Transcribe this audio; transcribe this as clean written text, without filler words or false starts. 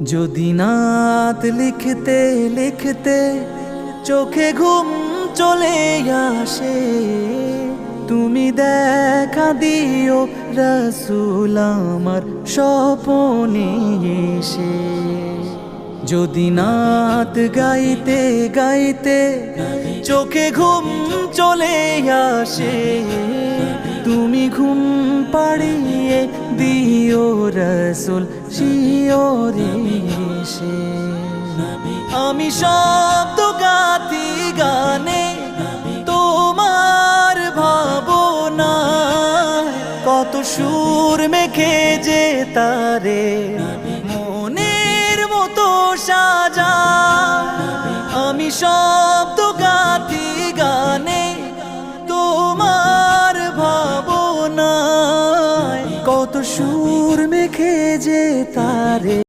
যদি নাত লিখতে লিখতে চোখে ঘুম চলে আসে, তুমি দেখা দিও রাসূল আমার স্বপনে এসে। যদি নাত গাইতে গাইতে চোখে ঘুম চলে আসে, তুমি ঘুম পাড়িয়ে দিও রাসূল শিয়রে এসে। আমি শব্দ গাথি গানে তোমার ভাবনা, কত সুর মেখে যে তারে মনের মতো সাজা। আমি শব্দ